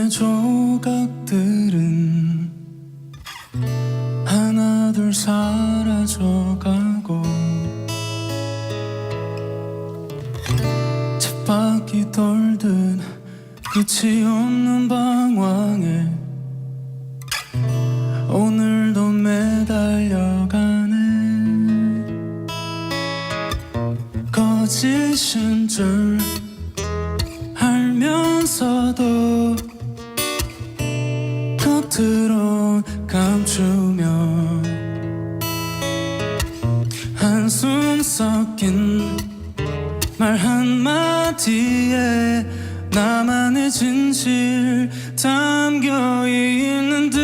꿈의 조각들은 하나둘 사라져가고 쳇바퀴 돌듯 끝이 없는 방황에 오늘도 매달려가네. 거짓인 줄 알면서도 겉으로 감추며 한숨 섞인 말 한마디에 나만의 진실 담겨있는 듯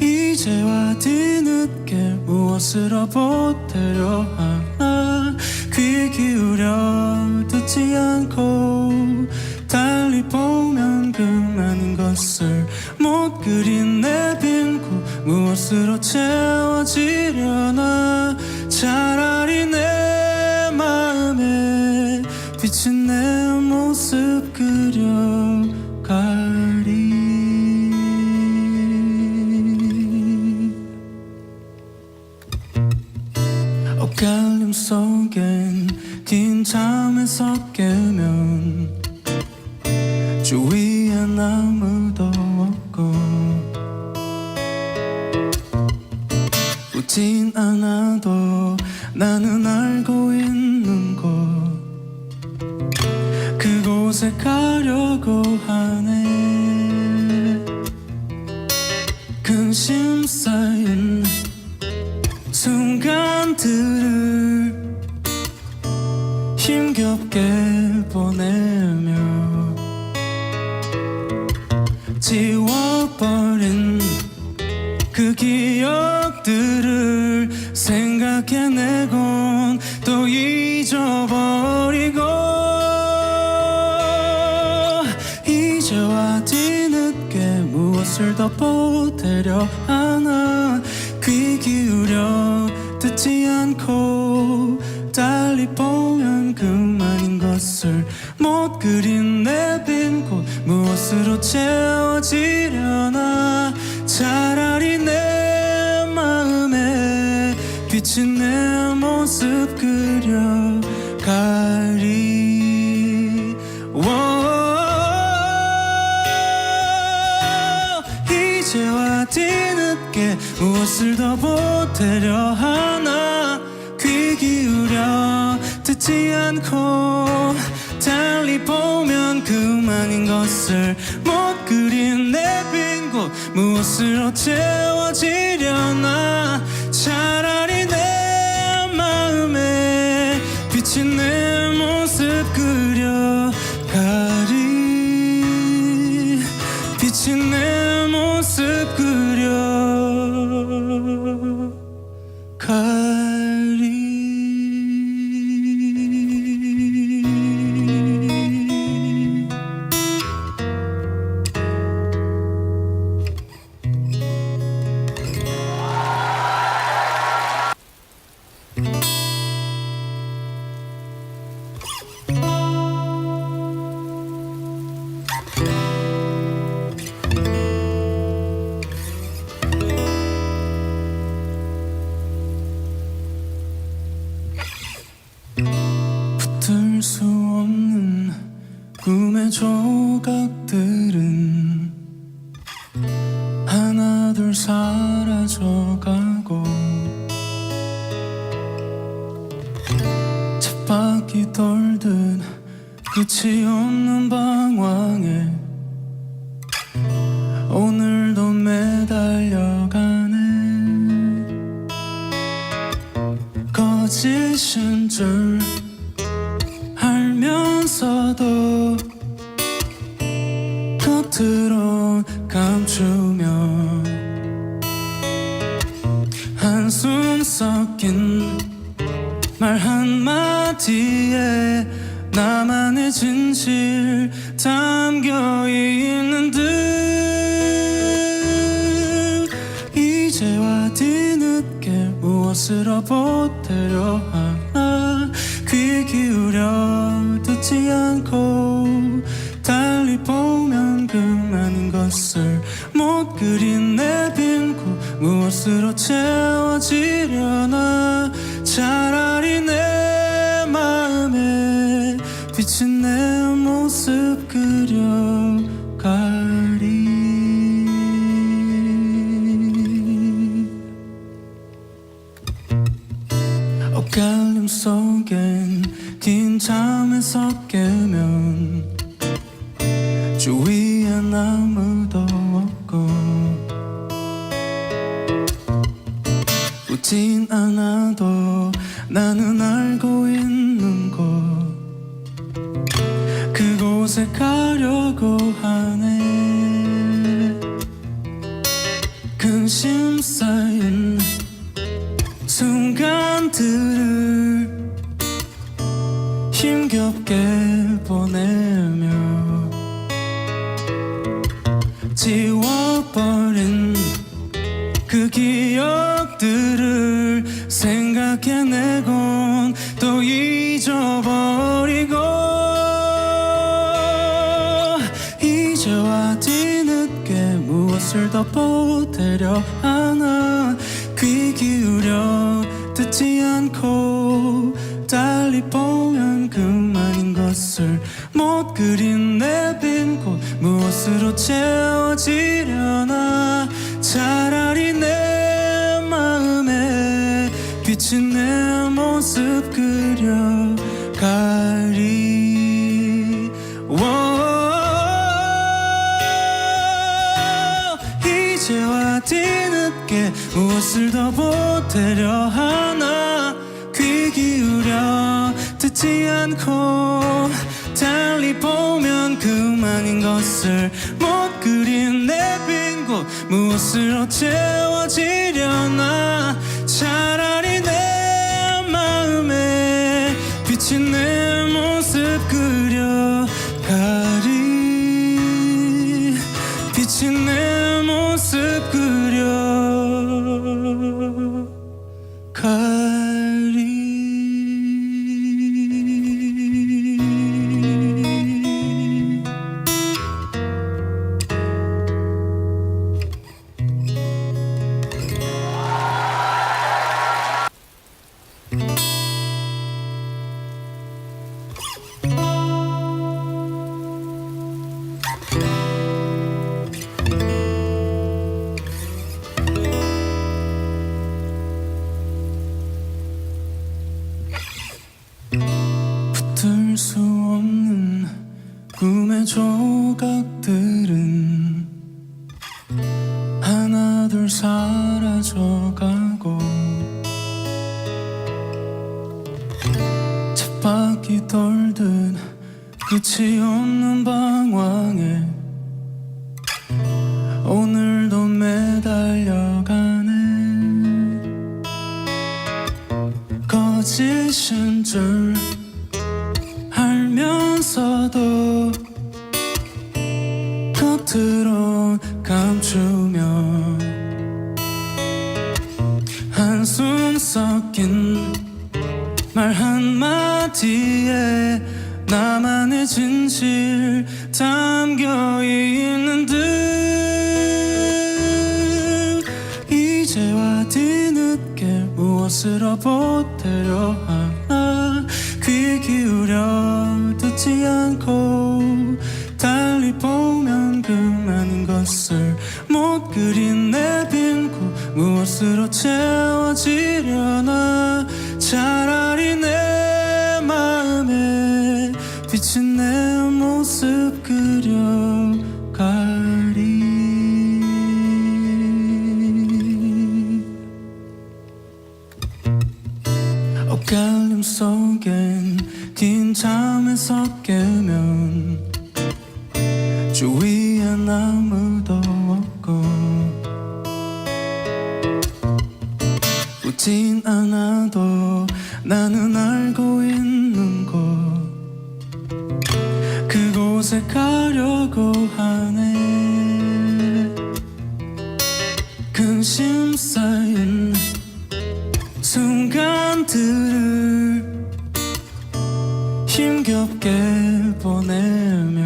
이제와 뒤늦게 무엇으로 보태려 하나. 귀 기울여 듣지 않고 달리 보면 그만인 것을 못 그린 내 빈 곳 무엇으로 채워지려나. 차라리 내 마음에 비친 내 모습 그려가리. 엇갈림 속엔 긴 잠에서 깨면 주위엔 아무도 없고 웃진 않아도 나는 알고 있는 곳 그곳에 가려고 하네. 근심 쌓인 순간들을 힘겹게 보내며 지워버린 그 기억들을 생각해내곤 또 잊어버리고 이제와 뒤늦게 무엇을 더 보태려 하나. 귀 기울여 듣지 않고 달리 보면 그만인 것을 못 그린 내 빈 곳 무엇으로 채워지려나. 차라리 내 마음에 비친 내 모습 그려가리. 이제와 뒤늦게 무엇을 더 보태려 하나. 귀 기울여 듣지 않고 달리 보면 그만인 것을 못 그린 내 빈 곳 무엇으로 채워지려나. 차라리 내 마음에 비친 내 모습 그려가리. 비친 내 모습 그려가리. 붙을 수 없는 꿈의 조각들은 하나둘 사라져가고 쳇바퀴 돌듯 끝이 없는 방황에 오늘도 매달려가네. 거짓인 줄 알면서도 겉으로 감추며 한숨 섞인 말 한마디에 나만의 진실 담겨있는 듯 이제와 뒤늦게 무엇으로 보태려 하나. 귀 기울여 듣지 않고 것을 못 그린 내 빈곳 무엇으로 채워지려나. 차라리 내 마음에 비친 내 모습 그려가리. 엇갈림 속엔 긴 잠에서 깨면 주위엔 아무도 없고 웃진 않아도 나는 알고 있는 곳 그곳에 가려고 하네. 근심 쌓인 순간들을 힘겹게 보내며 지워버린 그 기억들을 생각해내곤 또 잊어버리고 이제와 뒤늦게 무엇을 더 보태려 하나. 귀 기울여 듣지 않고 달리 보면 그만인 것을 못 그린 내 빈 곳 무엇으로 채워지려나. 차라리 내 마음에 비친 내 모습 그려가리. 이제와 뒤늦게 무엇을 더 보태려 하나. 귀 기울여 듣지 않고 달리 보면 그만인 것을 못 그린 내 빈 곳 무엇으로 채워지려나. 차라리 내 마음에 비친 내 모습 그려가리. 비친 내 모습 그려가리. 붙을 수 없는 꿈의 조각들은 하나둘 사라져가고 쳇바퀴 돌듯 끝이 없는 방황에 오늘도 매달려가네. 거짓인 줄 알면서도 겉으로 감추며 한숨 섞인 말 한마디에 나만의 진실 담겨 있는 듯. 이제와 뒤늦게 무엇으로 보태려 하나. 귀 기울여 듣지 않고 달리 보면 그만인 것을 못 그린 내 빈 곳 무엇으로 채워지려나. 차라리 내 마음에 비친 내 모습 그려가리. 엇갈림 속엔 긴 잠에서 깨면 주위엔 아무도 없고 웃진 않아도 나는 알고 있는 곳 그곳에 가려고 하네. 근심 쌓인 순간들을 힘겹게 보내며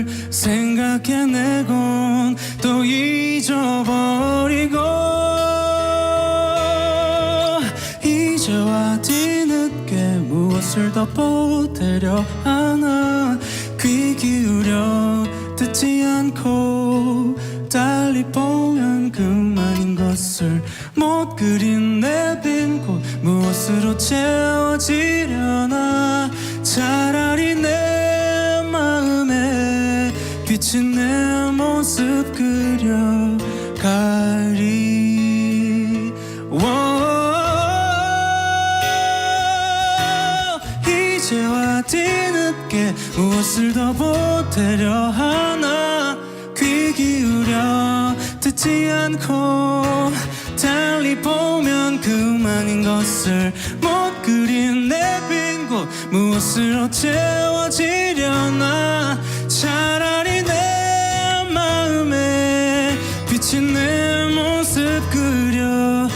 것들을 생각해내곤 또 잊어버리고 이제와 뒤늦게 무엇을 더 보태려 하나 귀 기울여 듣지 않고 달리 보면 그만인 것을 못 그린 내 빈 곳 무엇으로 채워지려나 차라리 내 마음에 비친 내 모습 그려가리 이제와 뒤늦게 무엇을 더 보태려 하나 귀 기울여 듣지 않고 달리 보면 그만인 것을 못 그린 내 빈 곳 무엇으로 채워지려나 차라리 내 마음에 비친 내 모습 그려가리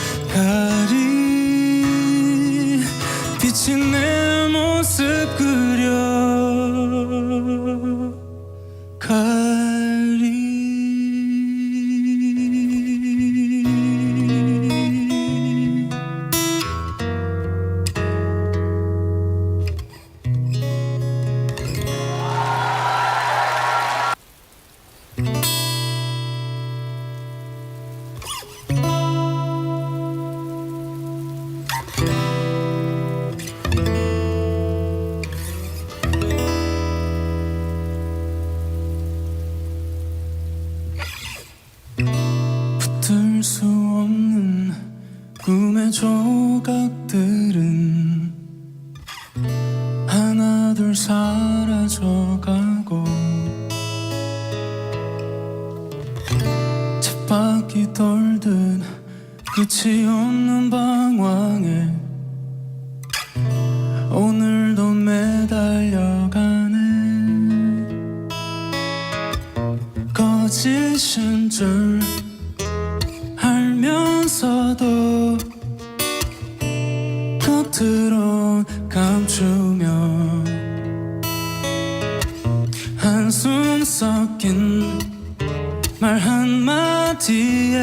비친 내 모습 그려가리 붙들 수 없는 꿈의 조각들은 하나둘 사라져가고 쳇바퀴 돌듯 끝이 없는 방황에 오늘도 매달려가네 거짓인 줄 알면서도 겉으로 감추며 한숨 섞인 말 한마디에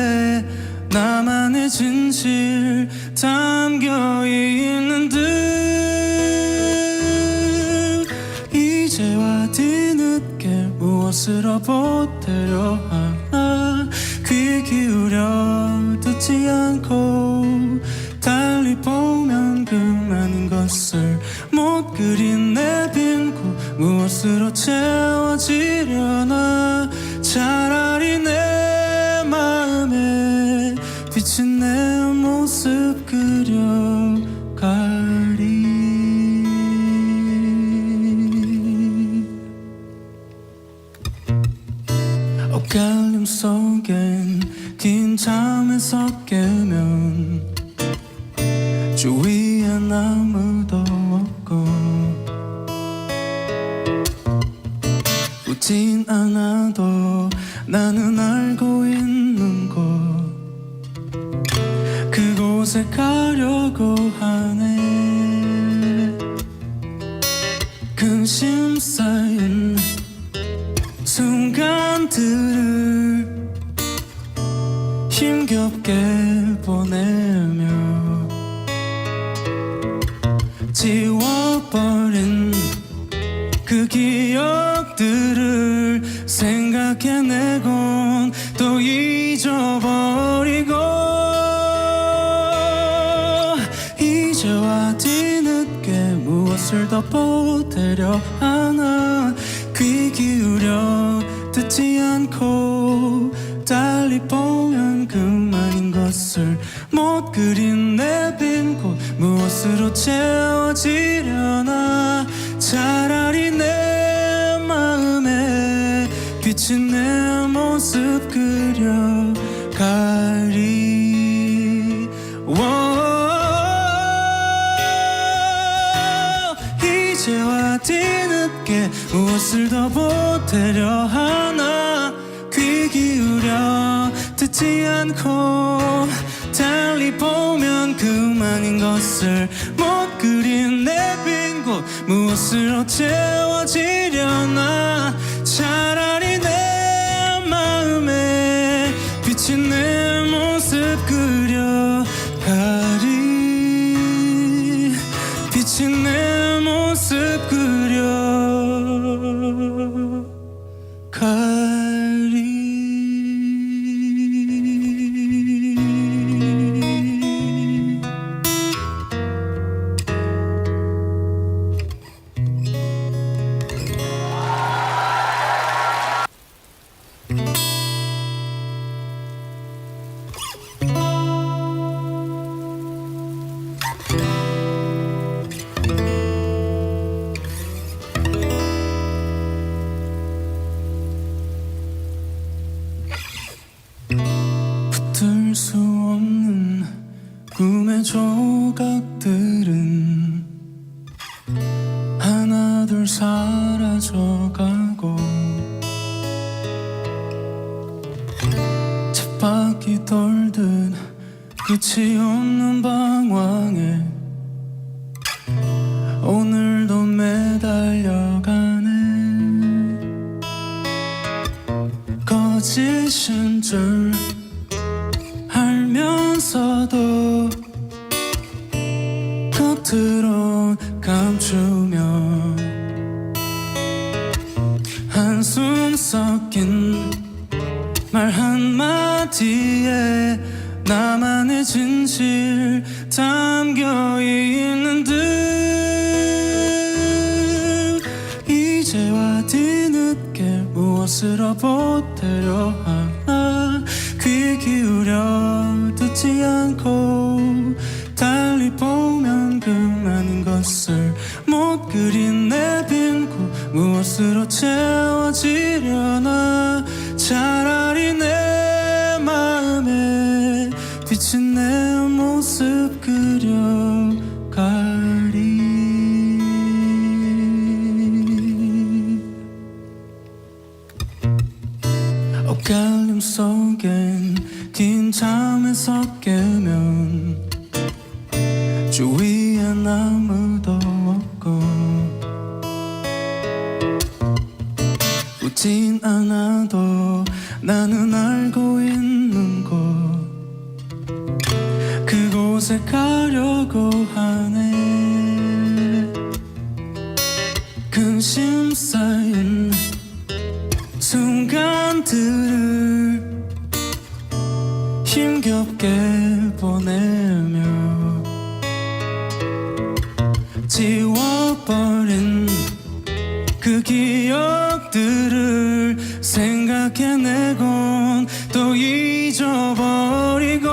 나만의 진실 담겨있는 듯 이제와 뒤늦게 무엇으로 보태려 하나 귀 기울여 듣지 않고 달리 보면 그만인 것을 못 그린 내 빈 곳 무엇으로 채워지려나 차라리 내 마음에 비친 내 모습 그려가리 엇갈림 속엔 긴 잠에서 깨면 주위엔 아무도 없고 웃진 않아도 나는 알고 있는 곳 그곳에 가려고 하네 근심 쌓인 순간들을 힘겹게 보내며 지워버린 그 기억들을 생각해내곤 또 잊어버리고 이제와 뒤늦게 무엇을 더 보태려 하나 귀 기울여 듣지 않고 달리 보면 그만인 것을 못 그린 내 빈 곳 무엇으로 채워지려나 차라리 내 마음에 비친 내 모습 그려가리 이제와 뒤늦게 무엇을 더 보태려 하나 귀 기울여 듣지 않고 달리 보면 그만인 것을 못 그린 내 빈 곳 무엇으로 채워지려나 차라리 내 마음에 비친 내 모습 그려가리. 비친 내 모습 그려가리. 붙을 수 없는 꿈의 조각들은 하나둘 사라져가고 쳇바퀴 돌듯 끝이 없는 방황에 오늘도 매달려가네. 거짓인 줄 알면서도 겉으로 감추며 한숨 섞인 말 한마디에 나만의 진실 담겨있는 듯. 이제와 뒤늦게 무엇으로 보태려 하나. 귀 기울여 듣지 않고 달리 보면 그만인 것을 못 그린 내 빈 곳 무엇으로 채워지려나. 차라리 내 마음에 비친 내 모습 그려가리. 엇갈림 속엔 긴 잠에서 깨면 주위엔 아무도 없고 웃진 않아도 나는 알고 있는 곳 그곳에 가려고 하네. 근심 쌓인 순간들을 힘겹게 보내며 지워버린 그 기억들을 생각해내곤 또 잊어버리고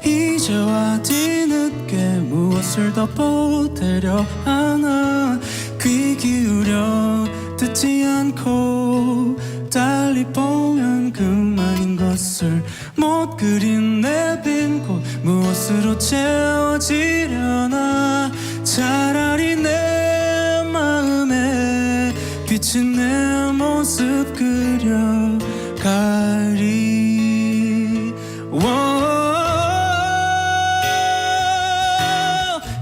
이제와 뒤늦게 무엇을 더 보태려 하나. 귀 기울여 듣지 않고 달리 보면 그만인 것을 못 그린 내 빈 곳 무엇으로 채워지려나. 차라리 내 마음에 비친 내 모습 그려가리.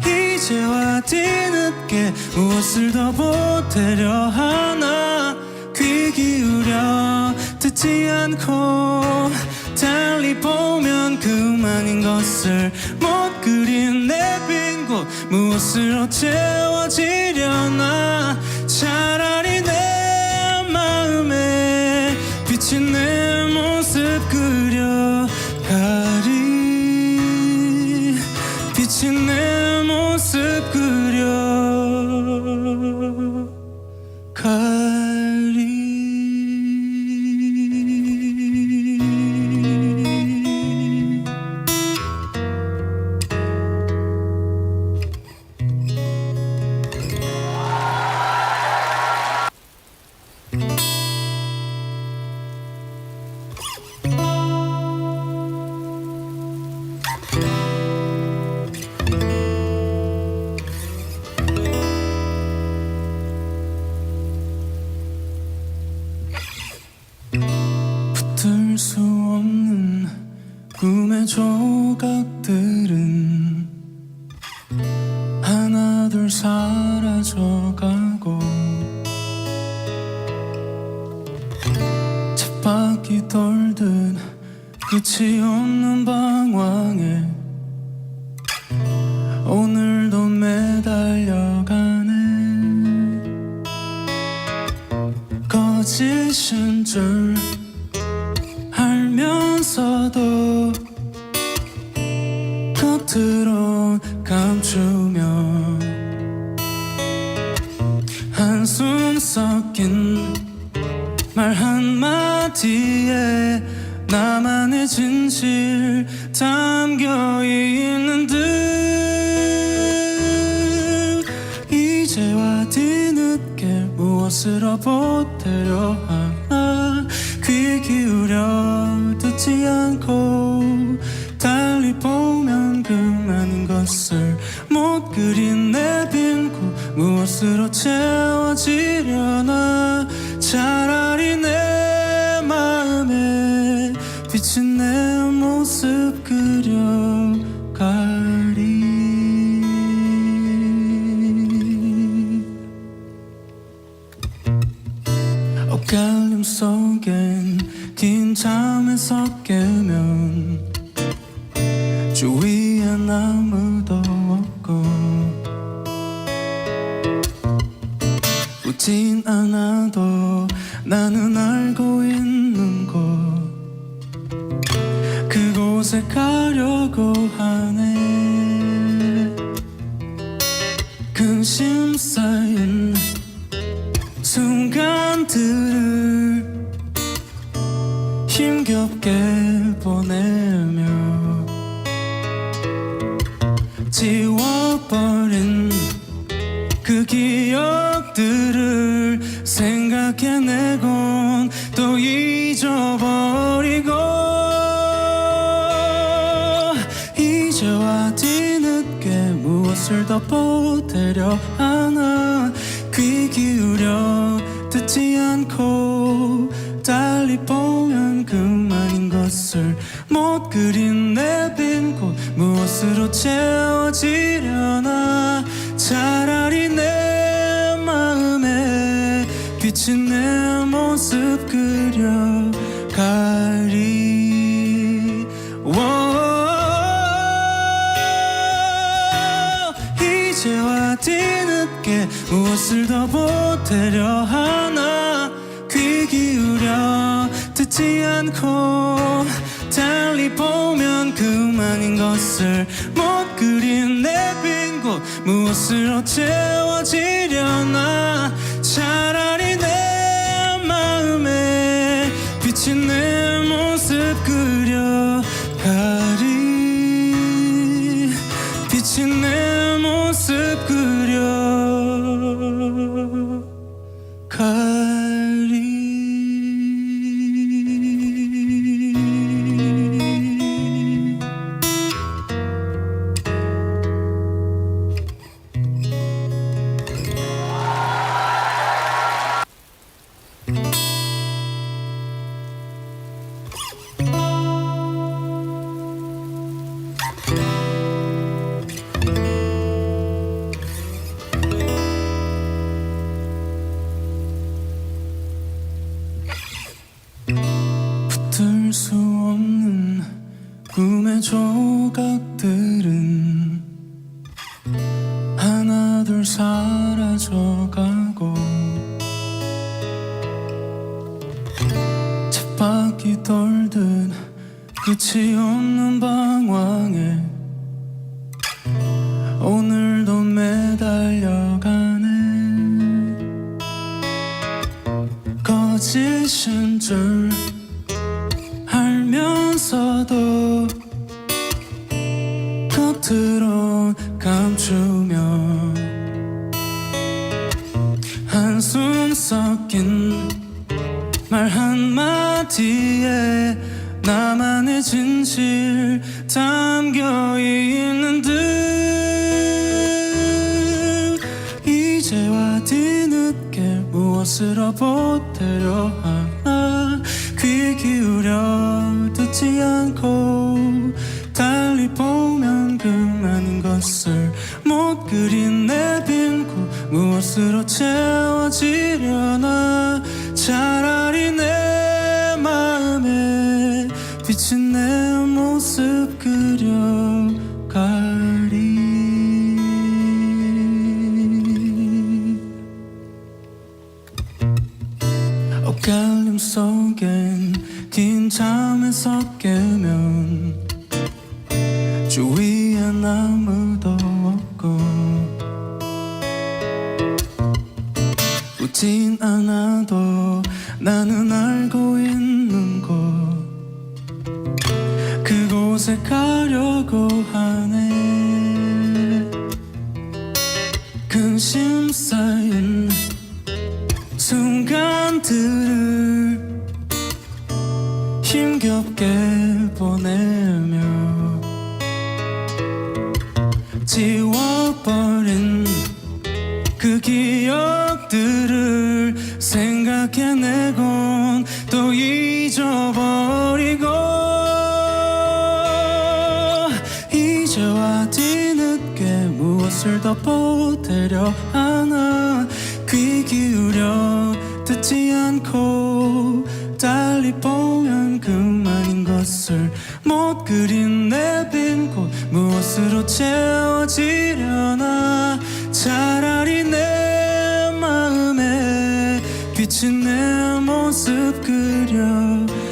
이제와 뒤늦게 무엇을 더 보태려 하나. 귀 기울여 듣지 않고 달리 보면 그만인 것을 못 그린 내 빈 곳 무엇으로 채워지려나. 차라리 내 마음에 비친 내 모습 그려가리. 비친 내 모습 그려가리. 붙을 수 없는 꿈의 조각들은 하나둘 사라져가고 돌든 끝이 없는 방황에 오늘도 매달려가네. 거짓인 줄 알면서도 겉으론 감추며 한숨 섞인 말 한마디에 나만의 진실 담겨있는 듯 이제와 뒤늦게 무엇으로 보태려 하나 귀 기울여 듣지 않고 달리 보면 그만인 것을 못 그린 내 빈곳 무엇으로 채워지려나 차라리 내 마음에 비친 내 모습 그려가리. 엇갈림 속엔 긴 잠에서 깨면 주위엔 아무도 없고 웃진 않아도 나는 알고 있는 곳 그곳에 가려고 하네. 근심 쌓인 순간들을 힘겹게 보내며 지워버린 그 기억들을 생각해내곤 또 잊어버리고 이제와 뒤늦게 무엇을 더 보태려 하나 귀 기울여 듣지 않고 달리 보면 그만인 것을 못 그린 내 빈 곳 무엇으로 채워지려나 차라리 내 마음에 비친 내 모습 그려가리. 이제와 뒤늦게 무엇을 더 보태려 하나 귀 기울여 듣지 않고 달리 보면 그만인 것을 못 그린 내 빈 곳 무엇으로 채워지려나 차라리 내 마음에 비친 내 모습 그려가리. 비친 내 모습 그려가리. 붙을 수 없는 꿈의 조각들은 하나둘 사라져가고 쳇바퀴 돌듯 끝이 없는 방황에 오늘도 매달려가네. 거짓인 줄 알면서도 겉으론 감추며 한숨 섞인 말 한마디에 나만의 진실 담겨있는 듯 이제와 뒤늦게 무엇으로 보태려 하나 귀 기울여 듣지 않고 달리 보면 그만인 것을 못 그린 내 빈 곳 무엇으로 채워지려나 차라리 내 마음에 비친 내 모습 그려가리. 엇갈림 속엔 긴 잠에서 깨면 주위엔 아무도 없고 웃진 않아도 나는 알고 있는 곳 그곳에 가려고 하네. 근심 쌓인 순간들을 힘겹게 보내며 지워버린 그 기억들을 생각해내곤 또 잊어버리고 이제와 뒤늦게 무엇을 더 보태려 하나. 귀 기울여 듣지 않고 달리 보면 그만인 것을 못 그린 내 빈 곳 무엇으로 채워지려나. 차라리 내 마음에 비친 내 모습 그려가리.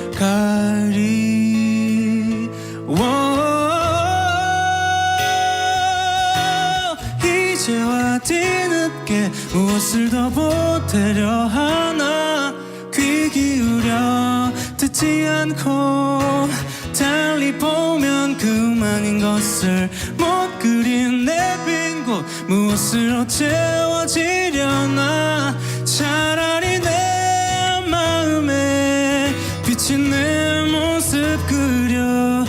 이제와 뒤늦게 무엇을 더 보태려 하나. 귀 기울여 듣지 않고 달리 보면 그만인 것을 못 그린 내 빈 곳 무엇으로 채워지려나. 차라리 내 마음에 비친 내 모습 그려가리.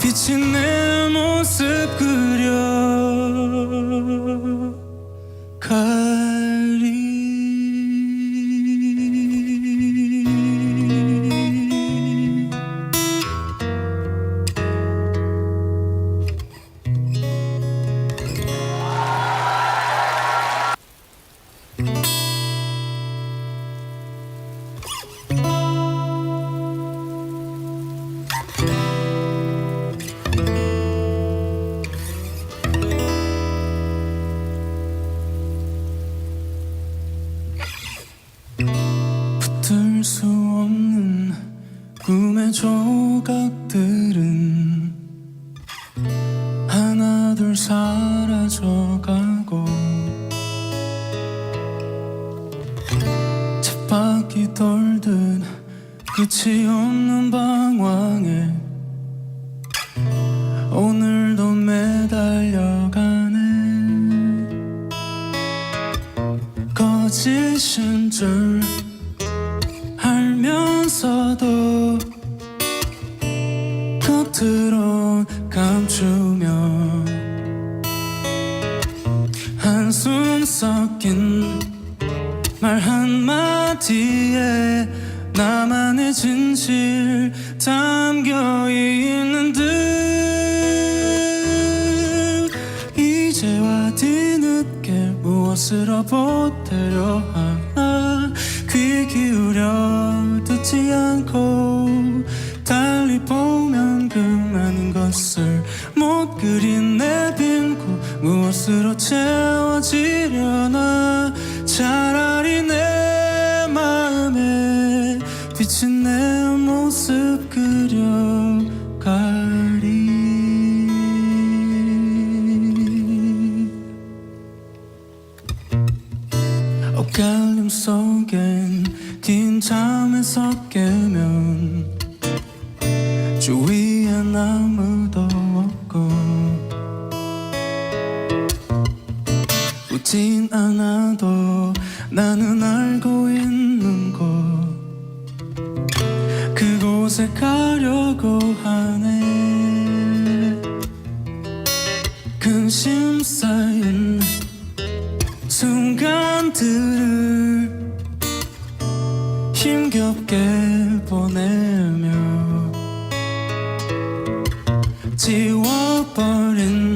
비친 내 모습 그려가리. 붙들 수 없는 꿈의 조각들은 하나둘 사라져가고 쳇바퀴 돌듯 끝이 없는 방황에 오늘도 매달려가네. 거짓인 줄 알면서도 겉으로 감추며 한숨 섞인 말 한마디에 나만의 진실 담겨있는 듯. 이제와 뒤늦게 무엇으로 보태려 하나. 귀 기울여 듣지 않고 달리 보면 그만인 것을 못 그린 내 빈 곳 무엇으로 채워지려나. 차라리 내 마음에 비친 내 모습 그려가리. 엇갈림 속엔 긴 잠에서 깨면 주위엔 아무도 없고 웃진 않아도 나는 알고 있는 곳 그곳에 가려고 하네. 근심 쌓인 순간들을 힘겹게 보내며 지워버린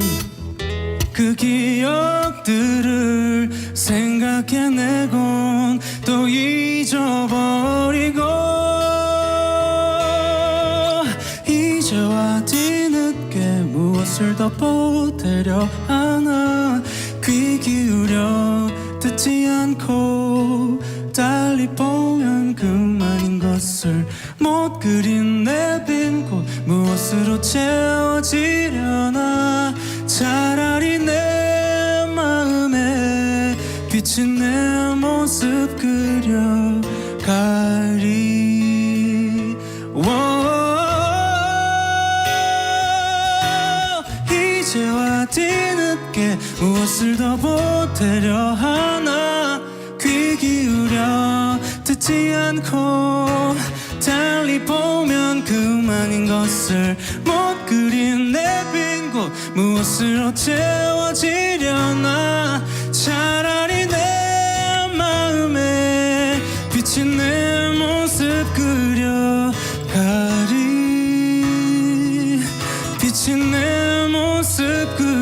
그 기억들을 생각해내곤 또 잊어버리고 더 보태려 하나 귀 기울여 듣지 않고 달리 보면 그만인 것을 못 그린 내 빈 곳 무엇으로 채워지려나 차라리 내 마음에 비친 내 모습 그려가리 이제와 뒤늦게 무엇을 더 보태려 하나 귀 기울여 듣지 않고 달리 보면 그만인 것을 못 그린 내 빈 곳 무엇으로 채워지려나 차라리 내 마음에 비친 내 모습 그려가리 비친 내 모습 그려가리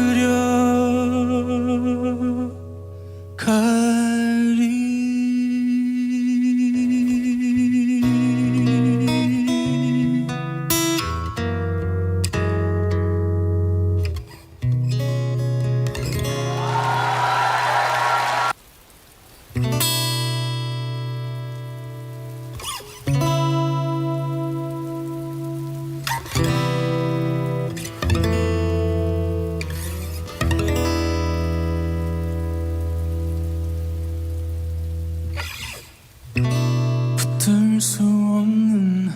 붙을 수 없는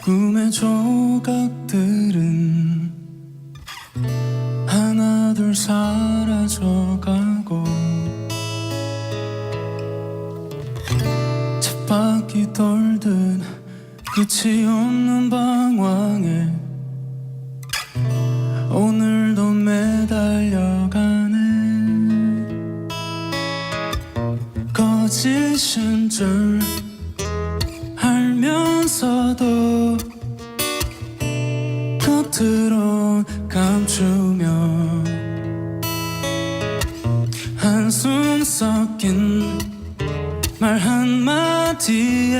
꿈의 조각들은 하나둘 사라져가고 쳇바퀴 돌듯 끝이 없는 방황에 오늘도 매달려가네 거짓인 줄 알면서도 겉으로 감추며 한숨 섞인 말 한마디에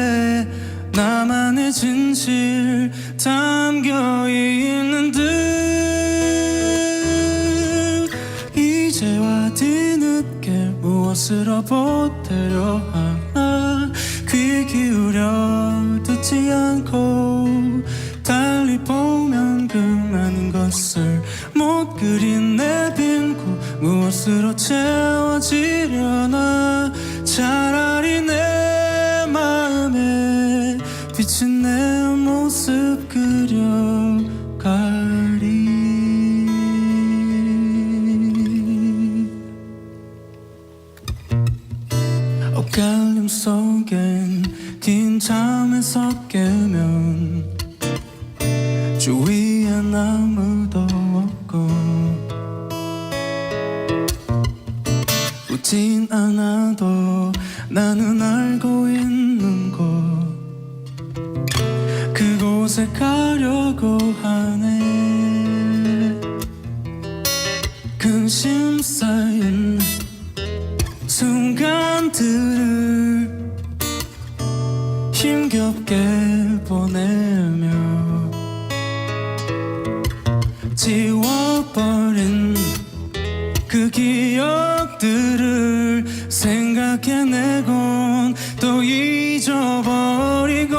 나만의 진실 담겨있는 듯 이제와 뒤늦게 무엇으로 보태려 하나 귀 기울여 듣지 않고 달리 보면 그만인 것을 못 그린 내 빈 곳 무엇으로 채워지려나 차라리 내 마음에 비친 내 모습 그려가리 엇갈림 속엔 긴 잠에서 깨면 주위엔 아무도 없고 웃진 않아도 나는 알고 있는 곳 그곳에 가려고 하네 근심 쌓인 순간들을 힘겹게 보내며 지워버린 그 기억들을 생각해내곤 또 잊어버리고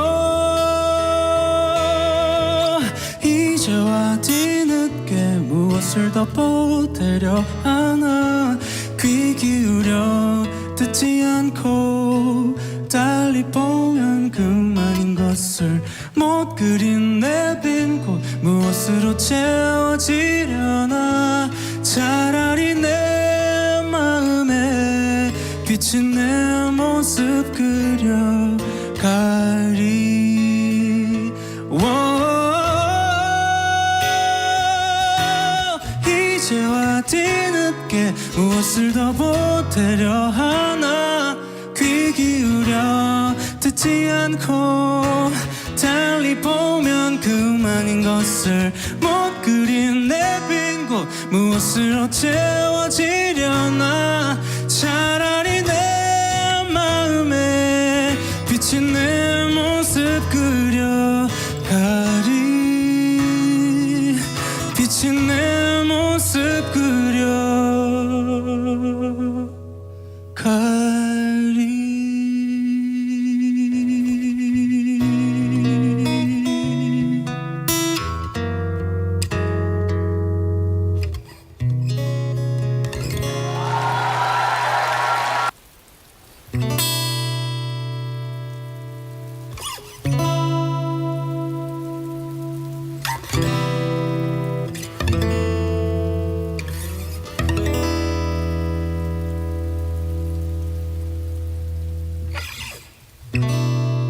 이제와 뒤늦게 무엇을 더 보태려 하나 귀 기울여 듣지 않고 달리 보면 그만인 것을 못 그린 내 빈 곳 무엇으로 채워지려나 차라리 내 마음에 비친 내 모습 그려가리 이제와 뒤늦게 무엇을 더 보태려 하나 귀 기울여 듣지 않고 달리 보면 그만인 것을 못 그린 내 빈 곳 무엇으로 채워지려나 차라리 내 마음에 비친 내 모습 그려가리 비친 내 모습 가리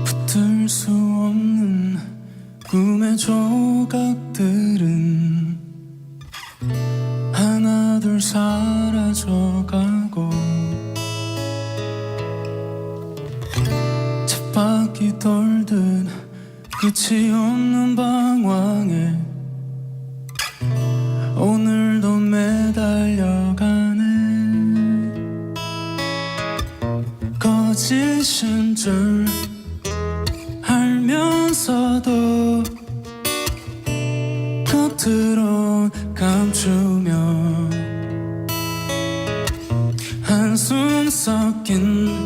붙을 수 없는 꿈의 조각들은 하나둘 사라져가고 쳇바퀴 돌듯 끝이 없는 방황에 오늘도 매달려가네. 거짓인 줄 알면서도 겉으로 감추며 한숨 섞인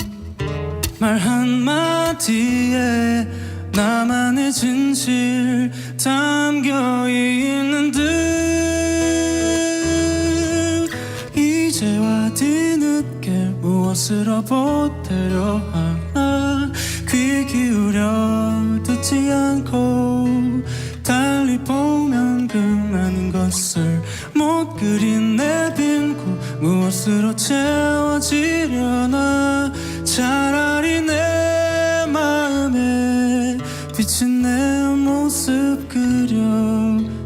말 한마디에 나만의 진실 담겨있는 듯 이제와 뒤늦게 무엇으로 보태려 하나 귀 기울여 듣지 않고 달리 보면 그만인 것을 못 그린 내 빈곳 무엇으로 채워지려나 차라리 내 마음에 비친 내 모습 그려가리.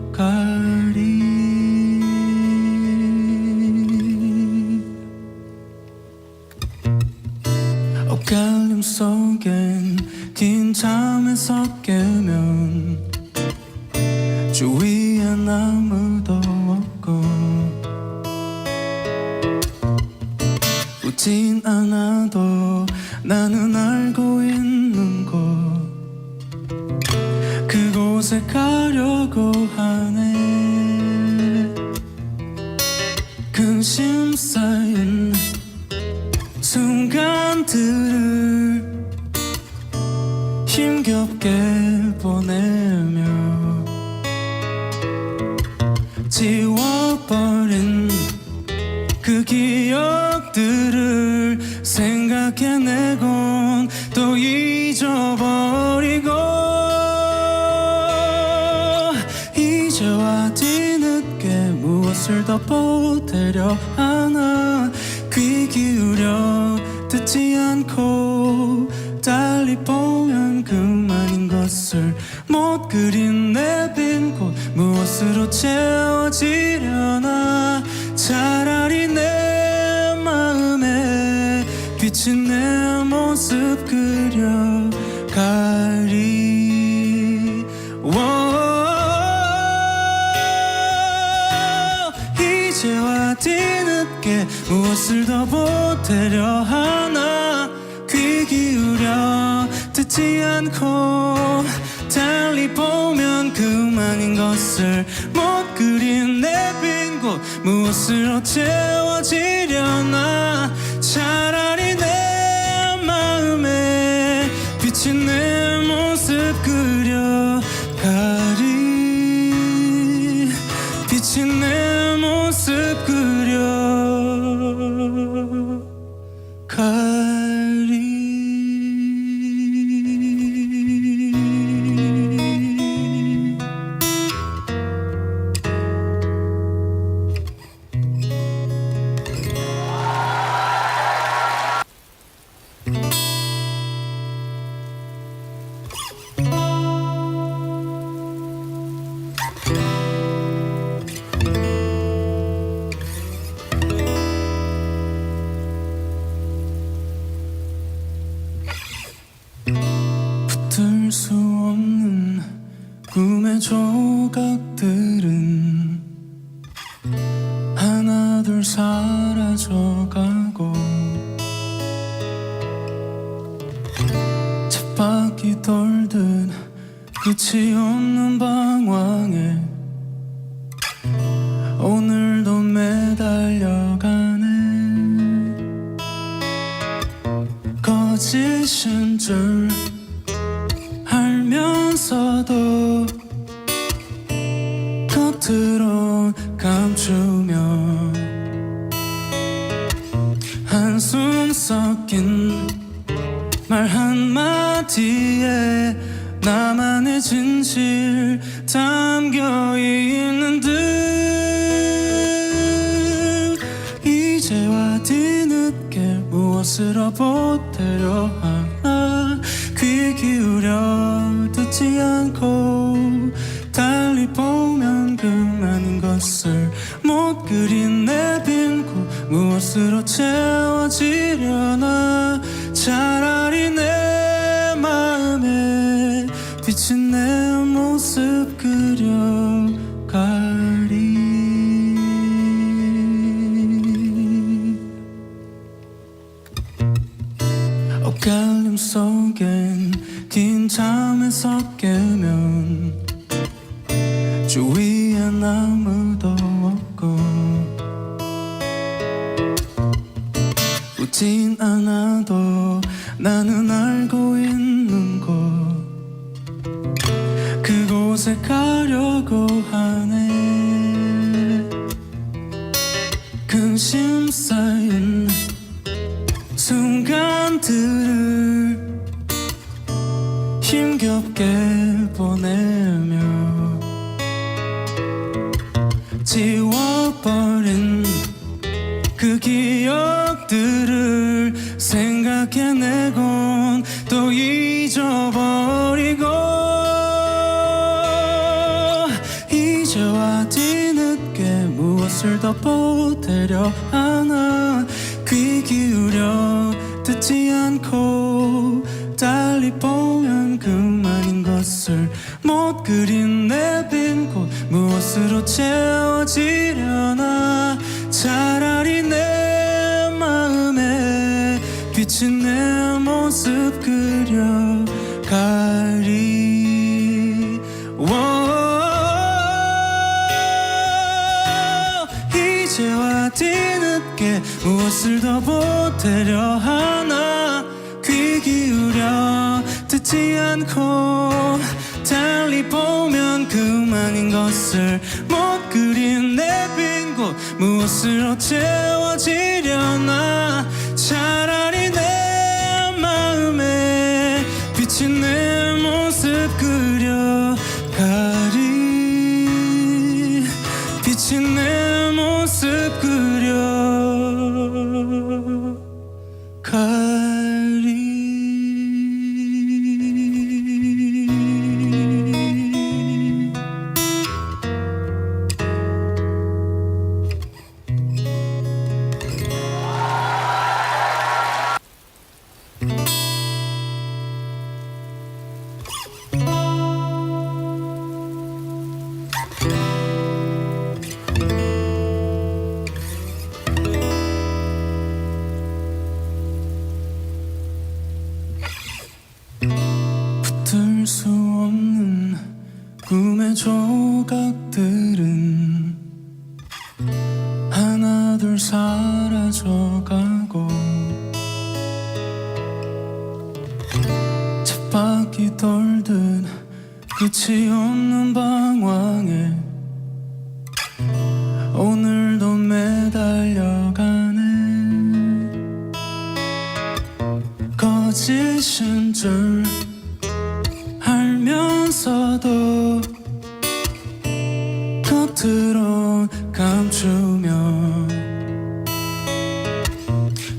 엇갈림 속엔 긴 잠에서 깨면 주위엔 아무도 없고 웃진 않아도 나는 알고 있는 곳 그곳에 가려고 하네. 근심 쌓인 순간들을 힘겹게 보내며 지워버린 그 기억들을 생각해내곤 또 잊어버리고 이제와 뒤늦게 무엇을 더 보태려 하나 귀 기울여 듣지 않고 달리 보면 그만인 것을 못 그린 내 빈 곳 무엇으로 채워지려나 차라리 내 마음에 비친 내 모습 그려가리. 이제와 뒤늦게 무엇을 더 보태려 하나 귀 기울여 듣지 않고 달리 보면 그만인 것을 못 그린 내 빈 곳 무엇으로 채워지려나 차라리 내 마음에 비친 내 모습 그려가리. 비친 내 모습 그려가리. 붙을 수 없는 꿈의 조각들은 하나둘 사라져가고 쳇바퀴 돌듯 끝이 없는 방황에 오늘도 매달려가네. 거짓인 줄 알면서도 겉으로 감추며 한숨 섞인 말 한마디에 나만의 진실 담겨있는 듯 이제와 뒤늦게 무엇으로 보태려 하나 귀 기울여 듣지 않고 달리 보면 그만인 것을 못 그린 내 빈곳 무엇으로 채워지려나 차라리 내 마음에 비친 내 모습 그려가리 엇갈림 속엔 긴 잠에서 깨면 주위엔 아무도 없고 웃진 않아도 나는 알고 있는 곳 그곳에 가려고 하네 근심 쌓인 순간들을 힘겹게 보내며 지워버린 그 기억들을 생각해내곤 또 잊어버리고 이제와 뒤늦게 무엇을 더 보태려 하나 귀 기울여 듣지 않고 달리 보면 그만인 것을 못 그린 내 빈 곳 무엇으로 채워지려나 차라리 내 마음에 비친 내 모습 그려가리 이제와 뒤늦게 무엇을 더 보태려 하나 귀 기울여 듣지 않고 달리 보면 그만인 것을 못 그린 내 빈 곳 무엇으로 채워지려나 차라리 내 마음에 비친 내 모습 그려가리 비친 내 모습 그려가리 붙들 수 없는 꿈의 조각들은 하나둘 사라져가고 쳇바퀴 돌듯 끝이 없는 방황에 오늘도 매달려가네 거짓인 줄 알면서도 겉으로 감추며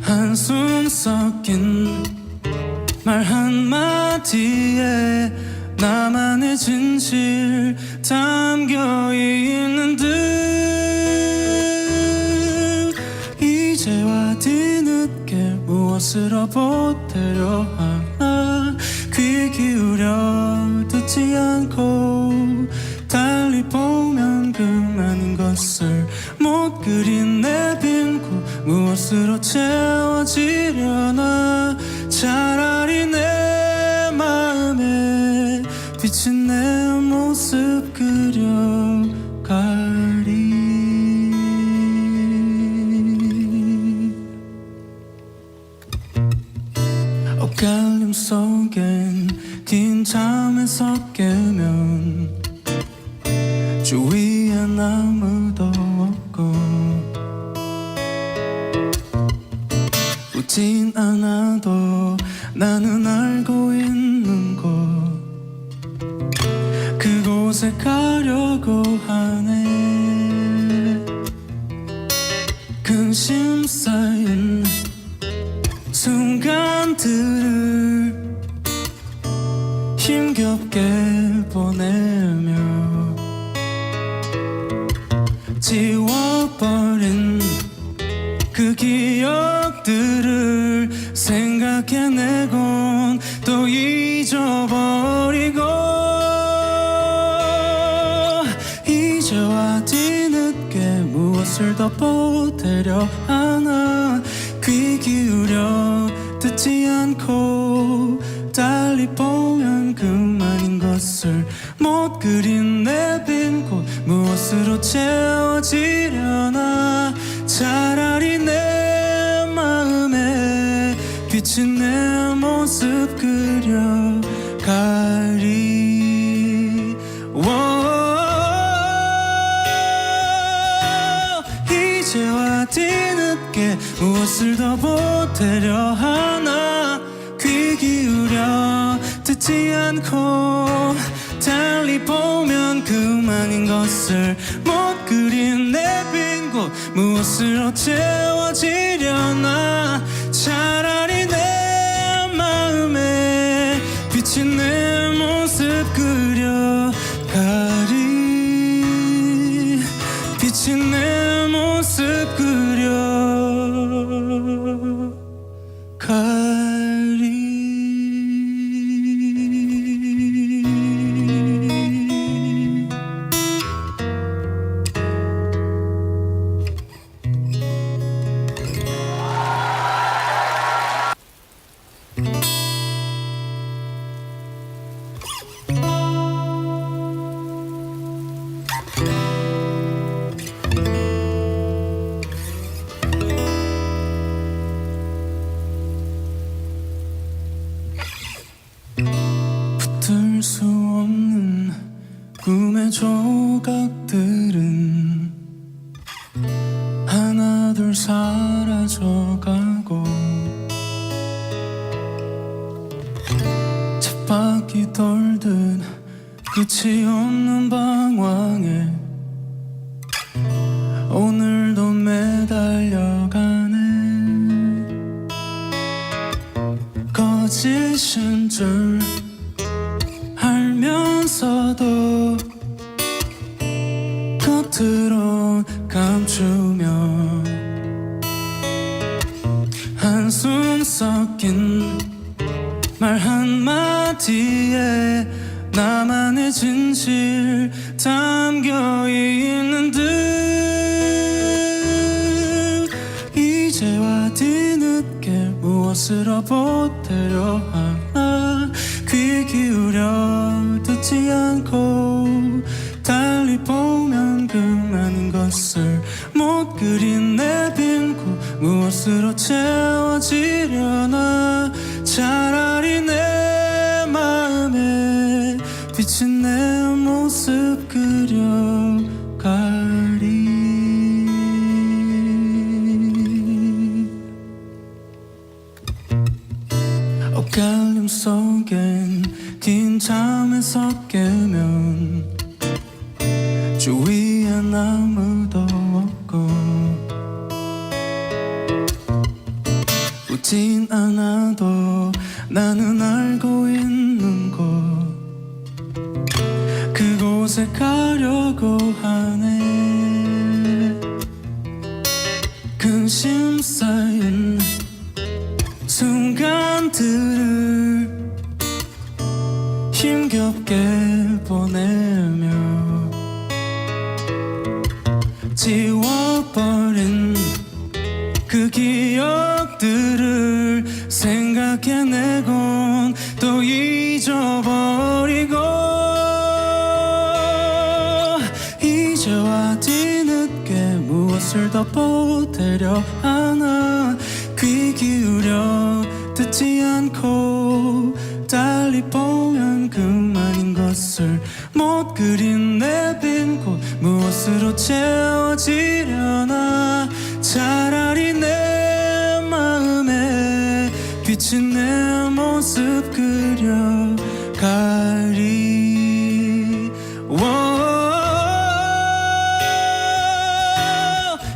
한숨 섞인 말 한마디에 나만의 진실 담겨있는 듯 이제와 뒤늦게 무엇으로 보태려 하나 귀 기울여 듣지 않고 달리 보면 그만인 것을 못 그린 내 빈 곳 무엇으로 채워지려나 차라리 내 마음에 비친 내 모습 그려가리 엇갈림 속엔 긴 잠에서 깨면 주위엔 아무도 없고 웃진 않아도 나는 알고 있는 곳 그곳에 가려고 하네. 근심 쌓인 순간들을 힘겹게 보내며 지워버린 그 기억들을 생각해내곤 또 잊어버리고 이제와 뒤늦게 무엇을 더 보태려 하나. 귀 기울여 듣지 않고 달리 보면 그만인 것을 못 그린 내 빈 곳 무엇으로 채워지려나. 차라리 내 마음에 비친 내 모습 그려가리. 이제와 뒤늦게 무엇을 더 보태려 하나. 귀 기울여 듣지 않고 달리 보면 그만인 것을 못 그린 내 빈 곳 무엇으로 채워지려나. 차라리 내 마음에 비친 내 모습 그려가리. 비친 내 모습 그려가리. 붙을 수 없는 꿈의 조각들은 하나둘 사라져가고 쳇바퀴 돌듯 끝이 없는 방황에 오늘도 매달려가네. 거짓인 줄 알면서도 겉으로 감추며 한숨 섞인 말 한마디에 나만의 진실 담겨 있는 듯. 이제와 뒤늦게 무엇으로 보태려 하나. 귀 기울여 듣지 않고 달리 보면 그만인 것을 못 그린 내 빈 곳 무엇으로 채워지려나. 차라리 내 마음에 비친 내 모습 그려가리. 엇갈림 속엔 긴 잠에서 깨면 주위엔 아무도 없고 웃진 않아도 나는 알고 있는 곳 그곳에 가려고 하네. 근심 쌓인 순간들을 힘겹게 보내며 지워버린 그 기억들을 생각해내곤 또 잊어버리고 이제와 뒤늦게 무엇을 더 보태려 하나. 귀 기울여 듣지 않고 것을 못 그린 내 빈 곳 무엇으로 채워지려나. 차라리 내 마음에 비친 내 모습 그려가리.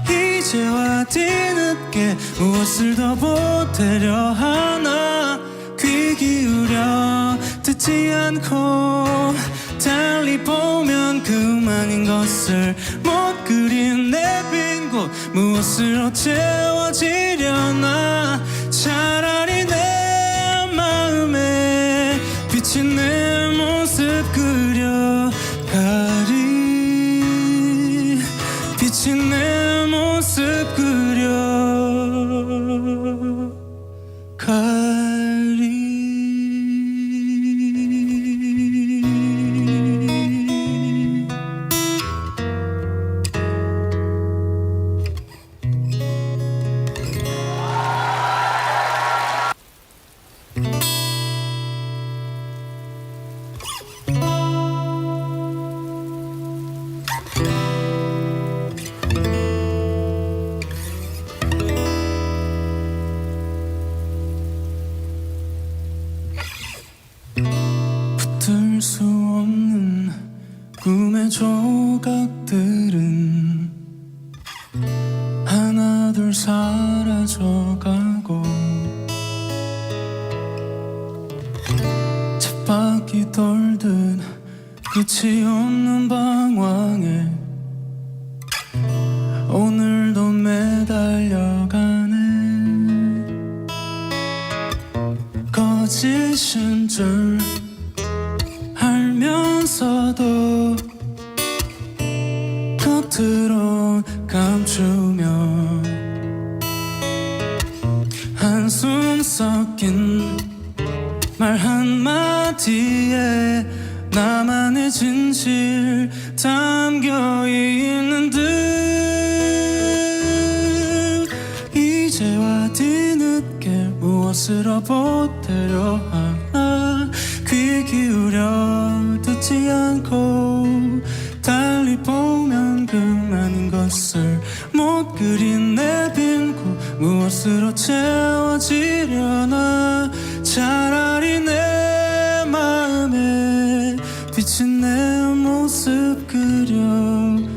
이제와 뒤늦게 무엇을 더 보태려 하나. 귀 기울여 듣지 않고 달리 보면 그만인 것을 못 그린 내 빈 곳 무엇으로 채워지려나. 차라리 내 마음에 비친 내 모습 그려가리. 비친 내 모습 그려가리. 붙들 수 없는 꿈의 조각들은 하나둘 사라져가고 쳇바퀴 돌듯 끝이 없는 방황에 오늘도 매달려가네. 거짓인 줄 알면서도 겉으로 감추며 한숨 섞인 말 한마디에 나만의 진실 담겨있는 듯. 이제와 뒤늦게 무엇으로 보태려 하나. 귀 기울여 듣지 않고 달리 보면 그만인 것을 못 그린 내 빈 곳 무엇으로 채워지려나. 차라리 내 마음에 비친 내 모습 그려가리.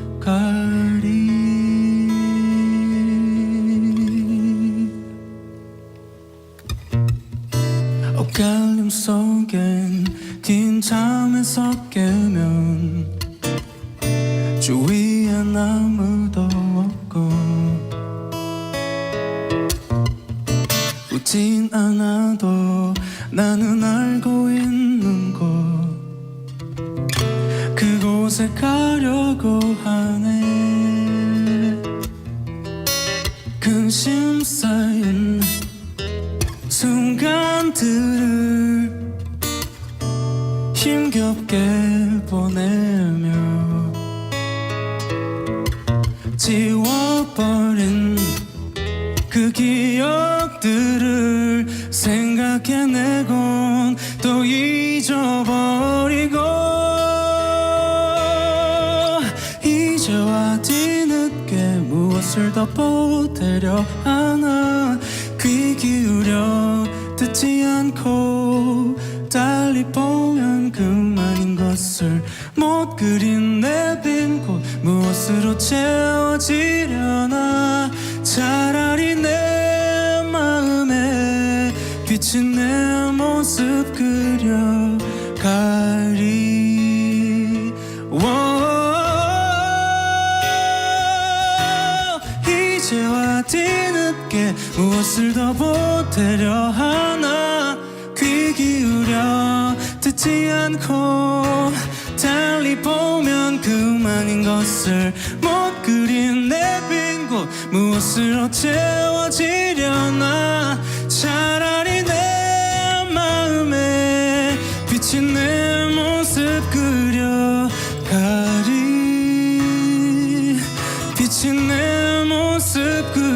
엇갈림 속엔 긴 잠에서 깨면 주위엔 아무도 없고 웃진 않아도 나는 알고 있는 곳 그곳에 가려고 하네. 근심 쌓인 순간들을 힘겹게 보내며 지워버린 그 기억들을 생각해내곤 또 잊어버리고 이제와 뒤늦게 무엇을 더 보태려 하나. 귀 기울여 듣지 않고 달리 보면 그만인 것을 못 그린 내 빈 곳 무엇으로 채워지려나. 차라리 내 마음에 비친 내 모습 그려가리. 이제와 뒤늦게 무엇을 더 보태려 하나. 귀 기울여 듣지 않고 달리 보면 그만인 것을 못 그린 내 빈 곳 무엇으로 채워지려나. 차라리 내 마음에 비친 내 모습 그려가리. 비친 내 모습 그려가리.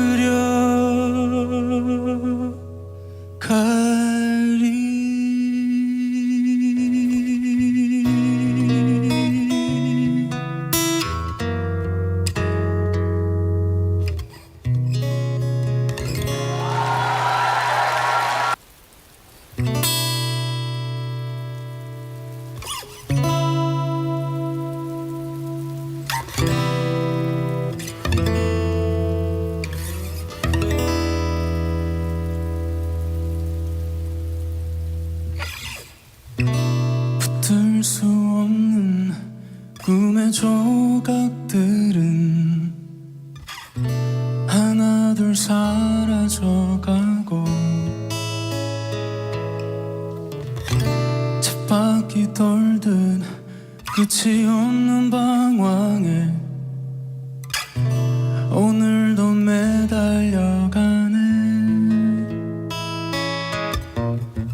붙들 수 없는 꿈의 조각들은 하나둘 사라져가고 쳇바퀴 돌듯 끝이 없는 방황에 오늘도 매달려가네.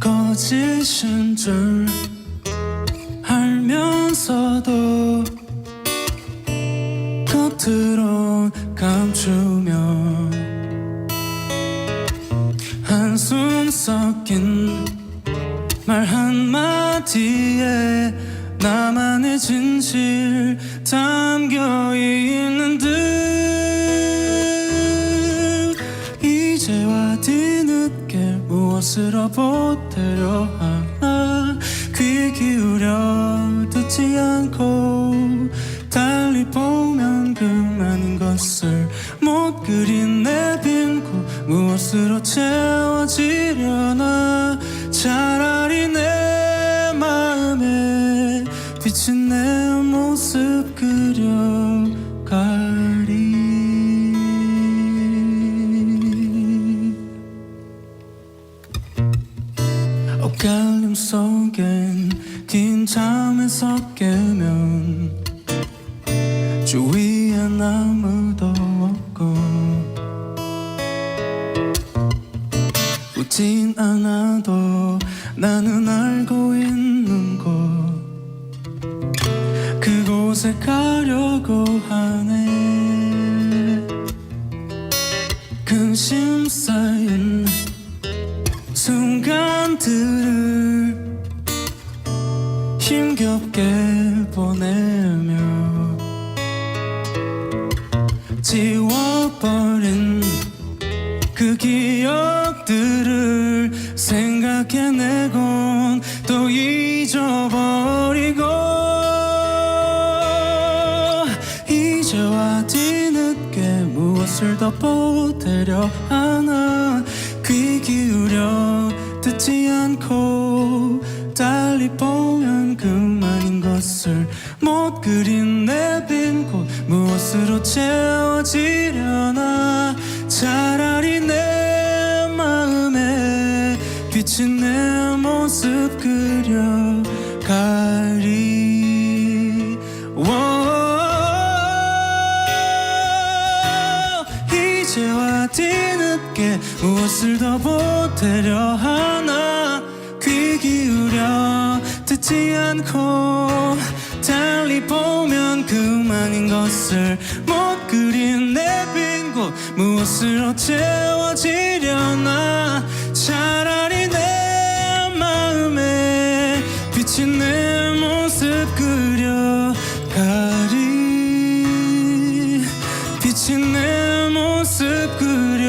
거짓인 줄 알면서도 겉으로 감추며 한숨 섞인 말 한마디에 나만의 진실 담겨 있는 듯 이제와 뒤늦게 무엇으로 보태려 하나 귀 기울여 듣지 않고 달리 보면 그만인 것을 못 그린 내 빈 곳 무엇으로 채워지려나 차라리 내 마음에 비친 내 모습 그려가리. 엇갈림 속엔 긴 잠에서 깨면 주위엔 아무도 없고 웃진 않아도 나는 알고 있는 곳 그곳에 가려고 하네. 근심 쌓인 순간들을 힘겹게 보내며 지워버린 그 기억들을 생각해내곤 또 잊어버리고 이제와 뒤늦게 무엇을 더 보태려 하나 귀 기울여 듣지 않고 달리 보면 그만인 것을 못 그린 내 빈 곳 무엇으로 채워지려나 차라리 내 마음에 비친 내 모습 그려가리. 이제와 뒤늦게 무엇을 더 보태려 하나 귀 기울여 듣지 않고 달리 보면 그만인 것을 못 그린 내 빈 곳 무엇으로 채워지려나 차라리 내 마음에 비친 내 모습 그려가리. 비친 내 모습 그려가리.